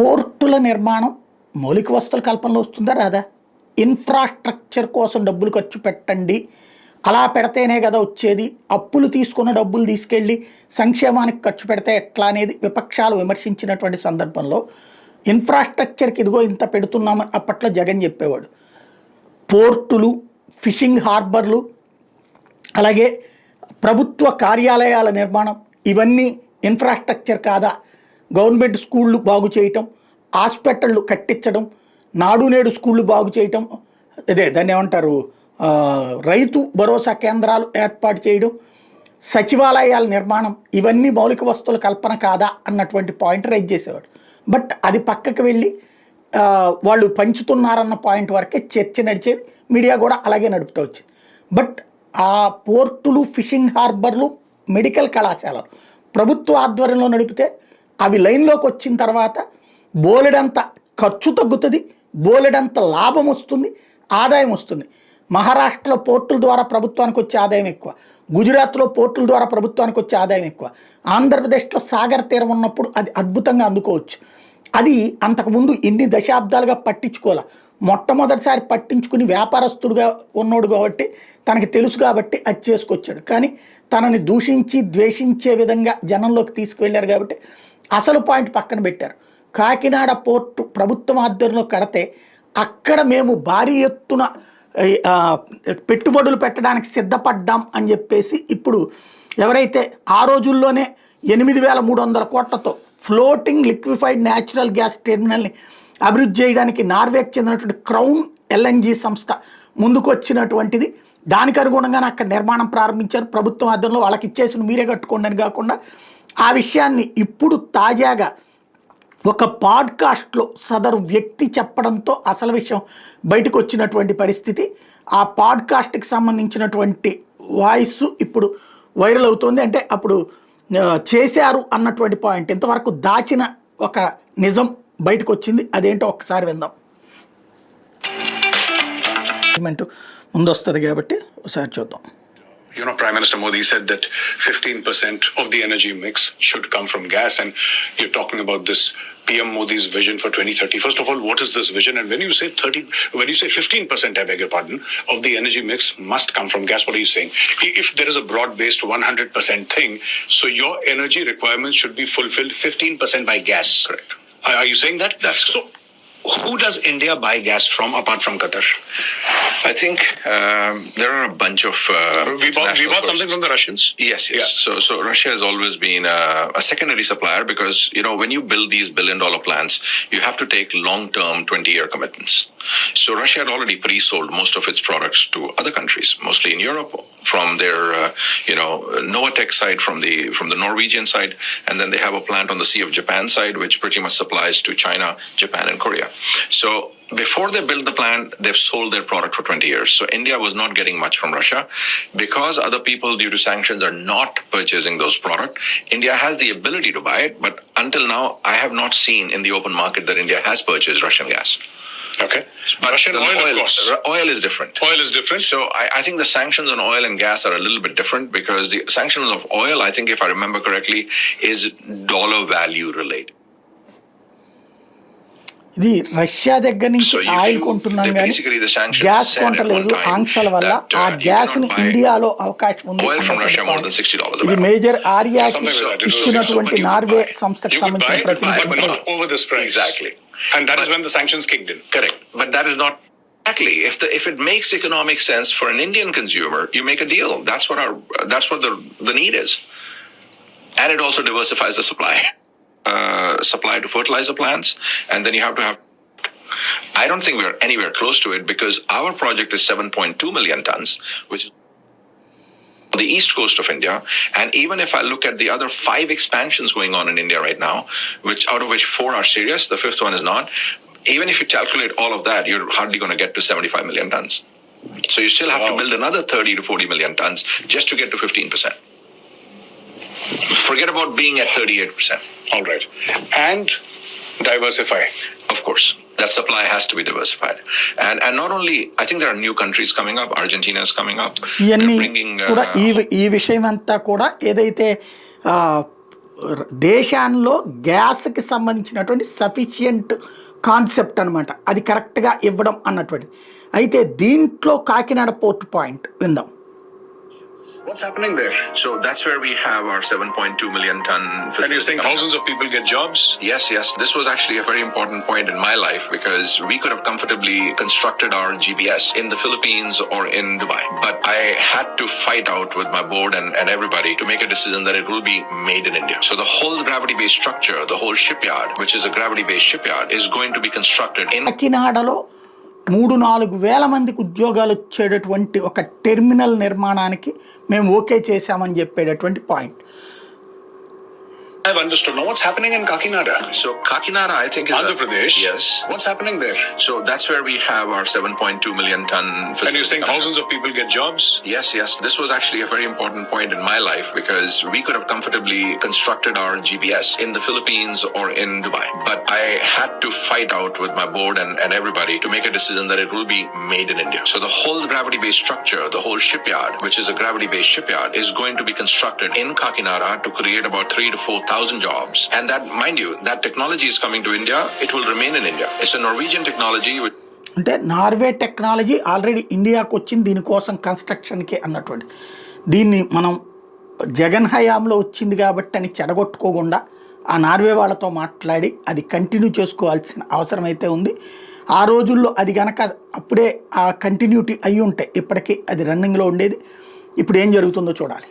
పోర్టుల నిర్మాణం మౌలిక వసతుల కల్పనలో వస్తుందా రాదా? ఇన్ఫ్రాస్ట్రక్చర్ కోసం డబ్బులు ఖర్చు పెట్టండి, అలా పెడితేనే కదా వచ్చేది. అప్పులు తీసుకున్న డబ్బులు తీసుకెళ్ళి సంక్షేమానికి ఖర్చు పెడితే ఎట్లా అనేది విపక్షాలు విమర్శించినటువంటి సందర్భంలో ఇన్ఫ్రాస్ట్రక్చర్కి ఇదిగో ఇంత పెడుతున్నామని అప్పట్లో జగన్ చెప్పేవాడు. పోర్టులు, ఫిషింగ్ హార్బర్లు, అలాగే ప్రభుత్వ కార్యాలయాల నిర్మాణం, ఇవన్నీ ఇన్ఫ్రాస్ట్రక్చర్ కాదా? గవర్నమెంట్ స్కూళ్ళు బాగు చేయటం, హాస్పిటళ్ళు కట్టించడం, నాడు నేడు స్కూళ్ళు బాగు చేయటం, అదే దాన్ని ఏమంటారు, రైతు భరోసా కేంద్రాలు ఏర్పాటు చేయడం, సచివాలయాల నిర్మాణం, ఇవన్నీ మౌలిక వస్తువుల కల్పన కాదా అన్నటువంటి పాయింట్ రైజ్ చేసేవాడు. బట్ అది పక్కకు వెళ్ళి వాళ్ళు పంచుతున్నారన్న పాయింట్ వరకే చర్చ నడిచేది. మీడియా కూడా అలాగే నడుపుతూ వచ్చింది. బట్ ఆ పోర్టులు, ఫిషింగ్ హార్బర్లు, మెడికల్ కళాశాలలు ప్రభుత్వ ఆధ్వర్యంలో నడిపితే అవి లైన్లోకి వచ్చిన తర్వాత బోలెడంత ఖర్చు తగ్గుతుంది, బోలెడంత లాభం వస్తుంది, ఆదాయం వస్తుంది. మహారాష్ట్రలో పోర్టుల ద్వారా ప్రభుత్వానికి వచ్చే ఆదాయం ఎక్కువ, గుజరాత్లో పోర్టుల ద్వారా ప్రభుత్వానికి వచ్చే ఆదాయం ఎక్కువ, ఆంధ్రప్రదేశ్లో సాగర్ తీరం ఉన్నప్పుడు అది అద్భుతంగా అందుకోవచ్చు. అది అంతకుముందు ఇన్ని దశాబ్దాలుగా పట్టించుకోలే. మొట్టమొదటిసారి పట్టించుకుని వ్యాపారస్తుడుగా ఉన్నాడు కాబట్టి తనకి తెలుసు కాబట్టి అది చేసుకొచ్చాడు. కానీ తనని దూషించి ద్వేషించే విధంగా జనంలోకి తీసుకువెళ్ళారు కాబట్టి అసలు పాయింట్ పక్కన పెట్టారు. కాకినాడ పోర్టు ప్రభుత్వం ఆధ్వర్యంలో కడితే అక్కడ మేము భారీ ఎత్తున పెట్టుబడులు పెట్టడానికి సిద్ధపడ్డాం అని చెప్పేసి ఇప్పుడు ఎవరైతే ఆ రోజుల్లోనే 8,300 కోట్లతో ఫ్లోటింగ్ లిక్విఫైడ్ న్యాచురల్ గ్యాస్ టెర్మినల్ని అభివృద్ధి చేయడానికి నార్వేకి చెందినటువంటి క్రౌన్ ఎల్ఎన్జీ సంస్థ ముందుకు వచ్చినటువంటిది. దానికి అనుగుణంగానే అక్కడ నిర్మాణం ప్రారంభించారు. ప్రభుత్వం ఆధ్వర్యంలో వాళ్ళకి ఇచ్చేసిన మీరే కట్టుకోండి అని కాకుండా ఆ విషయాన్ని ఇప్పుడు తాజాగా ఒక పాడ్కాస్ట్లో సదరు వ్యక్తి చెప్పడంతో అసలు విషయం బయటకు వచ్చినటువంటి పరిస్థితి. ఆ పాడ్కాస్ట్కి సంబంధించినటువంటి వాయిస్ ఇప్పుడు వైరల్ అవుతుంది. అంటే అప్పుడు చేశారు అన్నటువంటి పాయింట్, ఇంతవరకు దాచిన ఒక నిజం బయటకు వచ్చింది. అదేంటో ఒక్కసారి విందాం. ముందు వస్తుంది కాబట్టి ఒకసారి చూద్దాం. Prime Minister Modi said that 15% of the energy mix should come from gas, and you're talking about this PM Modi's vision for 2030. First of all, what is this vision? And when you say 15%, I beg your pardon, of the energy mix must come from gas, what are you saying? If there is a broad-based 100% thing, so your energy requirements should be fulfilled 15% by gas. Correct. Are you saying that? That's correct. So, who does India buy gas from apart from Qatar? I think there are a bunch of we bought something from the Russians. Yes. Yeah. So Russia has always been a secondary supplier because when you build these billion-dollar plants, you have to take long-term 20-year commitments. So Russia had already pre-sold most of its products to other countries, mostly in Europe, from their Novatek side, from the Norwegian side, and then they have a plant on the Sea of Japan side, which pretty much supplies to China, Japan, and Korea. So before they built the plant, they've sold their product for 20 years. So India was not getting much from Russia. Because other people, due to sanctions, are not purchasing those products, India has the ability to buy it. But until now, I have not seen in the open market that India has purchased Russian gas. Okay. But Russian oil, of course. Oil is different. Oil is different. So I think the sanctions on oil and gas are a little bit different because the sanctions of oil, I think if I remember correctly, is dollar value related. ఇది Russia దగ్గర నుంచి oil కొంటున్నాం కానీ gas కొంటలేదు ఆంక్షల వల్ల. ఆ gas ని ఇండియాలో అవకాశం ఉంది. ఇది మేజర్ ఆర్యాకి ఇచ్చినటువంటి నార్వే సంస్థకు సంబంధించిన ప్రతినిధి. And that is when the sanctions kicked in. Correct. But that is not exactly. If it makes economic sense for an Indian consumer, you make a deal. That's what the need is. And it also diversifies the supply. Supply to fertilizer plants, and then you have to have. I don't think we're anywhere close to it because our project is 7.2 million tons, which is the east coast of India. And even if I look at the other 5 expansions going on in India right now, out of which 4 are serious, the 5th one is not. Even if you calculate all of that, you're hardly going to get to 75 million tons. So you still have to build another 30 to 40 million tons just to get to 15%. Forget about being at 38%. All right. And diversify. Of course. That supply has to be diversified. And not only, I think there are new countries coming up. Argentina is coming up. ఇవన్నీ కూడా ఈ విషయం అంతా కూడా ఏదైతే దేశాల్లో గ్యాస్కి సంబంధించినటువంటి sufficient concept అనమాట, అది కరెక్ట్గా ఇవ్వడం అన్నటువంటిది. అయితే దీంట్లో కాకినాడ పోర్ట్ పాయింట్ విందాం. What's happening there? So that's where we have our 7.2 million ton facility. And you're saying coming thousands up. of people get jobs? Yes, yes. This was actually a very important point in my life because we could have comfortably constructed our GBS in the Philippines or in Dubai. But I had to fight out with my board and everybody to make a decision that it will be made in India. So the whole gravity-based structure, the whole shipyard, which is a gravity-based shipyard, is going to be constructed in కాకినాడలో 3-4 వేల మందికి ఉద్యోగాలు వచ్చేటటువంటి ఒక terminal నిర్మాణానికి మేము okay చేశామని చెప్పేటటువంటి point. I've understood. Now, what's happening in Kakinada? So Kakinada, I think, is Andhra Pradesh? Yes. What's happening there? So that's where we have our 7.2 million ton facility. And you're saying coming up. thousands of people get jobs? Yes, yes. This was actually a very important point in my life because we could have comfortably constructed our GBS in the Philippines or in Dubai. But I had to fight out with my board and everybody to make a decision that it will be made in India. So the whole gravity-based structure, the whole shipyard, which is a gravity-based shipyard, is going to be constructed in Kakinada to create about 3,000 to 4,000 jobs. And that, mind you, that technology is coming to India. It will remain in India. It's a Norwegian technology. అంటే Norway technology already ఇండియాకు వచ్చింది దీనికోసం కన్స్ట్రక్షన్కి అన్నటువంటి. దీన్ని మనం జగన్ హయాంలో వచ్చింది కాబట్టి అని చెడగొట్టుకోకుండా ఆ నార్వే వాళ్ళతో మాట్లాడి అది కంటిన్యూ చేసుకోవాల్సిన అవసరం అయితే ఉంది. ఆ రోజుల్లో అది గనక అప్పుడే ఆ కంటిన్యూటీ అయి ఉంటే ఇప్పటికీ అది రన్నింగ్లో ఉండేది. ఇప్పుడు ఏం జరుగుతుందో చూడాలి.